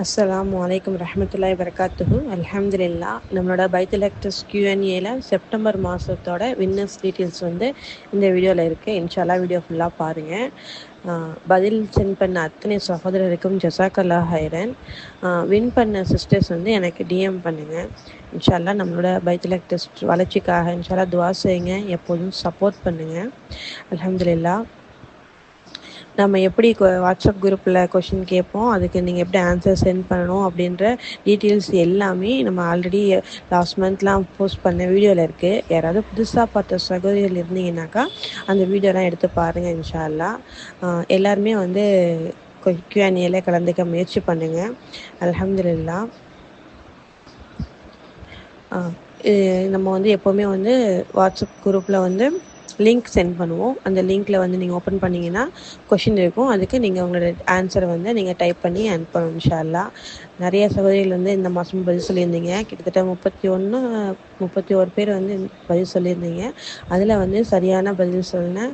அஸ்ஸலாமு அலைக்கும் ரஹ்மத்துல்லாஹி வரகாத்துஹு. அல்ஹம்துலில்லா. நம்மளோட பைத்துல் ஹக்டஸ் Q&Aல செப்டம்பர் மாதத்தோட வின்னர்ஸ் டீட்டெயில்ஸ் வந்து இந்த வீடியோவில் இருக்குது. இன்ஷால்லா வீடியோ ஃபுல்லாக பாருங்கள். பதில் சென்ட் பண்ண அத்தனை சகோதரருக்கும் ஜஸாக்கல்லா ஹைரன். வின் பண்ண சிஸ்டர்ஸ் வந்து எனக்கு டிஎம் பண்ணுங்கள். இன்ஷால்லா நம்மளோட பைத்துல் ஹக்டஸ் வளர்ச்சிக்காக இன்ஷால்லா துவா செய்யுங்க, எப்போதும் சப்போர்ட் பண்ணுங்கள். அல்ஹம்துலில்லா. நம்ம எப்படி வாட்ஸ்அப் குரூப்பில் கொஷின் கேட்போம், அதுக்கு நீங்கள் எப்படி ஆன்சர் சென்ட் பண்ணணும் அப்படின்ற டீட்டெயில்ஸ் எல்லாமே நம்ம ஆல்ரெடி லாஸ்ட் மந்த்லாம் போஸ்ட் பண்ண வீடியோவில் இருக்குது. யாராவது புதுசாக பார்த்த சகோதரிகள் இருந்தீங்கன்னாக்கா அந்த வீடியோலாம் எடுத்து பாருங்கள். இன்ஷா அல்லாஹ் எல்லாருமே வந்து Q&Aல கலந்துக்க முயற்சி பண்ணுங்கள். அல்ஹம்துலில்லா. நம்ம வந்து எப்போவுமே வந்து வாட்ஸ்அப் குரூப்பில் வந்து லிங்க் சென்ட் பண்ணுவோம். அந்த லிங்க்கில் வந்து நீங்கள் ஓப்பன் பண்ணிங்கன்னா கொஷின் இருக்கும். அதுக்கு நீங்கள் உங்களோட ஆன்சரை வந்து நீங்கள் டைப் பண்ணி அனுப்பணும். இன்ஷா அல்லாஹ். நிறைய சகோதரிகள் வந்து இந்த மாதம் பதில் சொல்லியிருந்தீங்க. கிட்டத்தட்ட 31 பேர் வந்து பதில் சொல்லியிருந்தீங்க. அதில் வந்து சரியான பதில் சொன்ன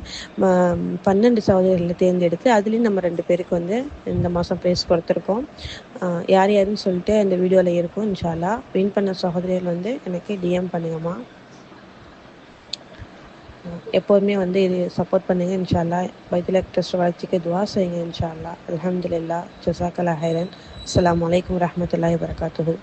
12 சகோதரிகளை தேர்ந்தெடுத்து அதுலேயும் நம்ம 2 பேருக்கு வந்து இந்த மாதம் ப்ரைஸ் கொடுத்துருக்கோம். யார் யாருன்னு சொல்லிட்டு இந்த வீடியோவில் இருக்கும். இன்ஷா அல்லாஹ் வின் பண்ண சகோதரிகள் வந்து எனக்கு டிஎம் பண்ணுங்கம்மா. எப்போதுமே வந்து இது சப்போர்ட் பண்ணுங்கள். இன்ஷா அல்லாஹ் பைத்துல் ஹக்டஸ் வளர்ச்சிக்கு துவா செய்யுங்க. இன்ஷா அல்லாஹ். அல்ஹம்துலில்லாஹ். ஜஸாக்கல்லா ஹைரன். அஸ்ஸலாமு அலைக்கும் வரஹ்மத்துல்லாஹி வரகாத்துஹு.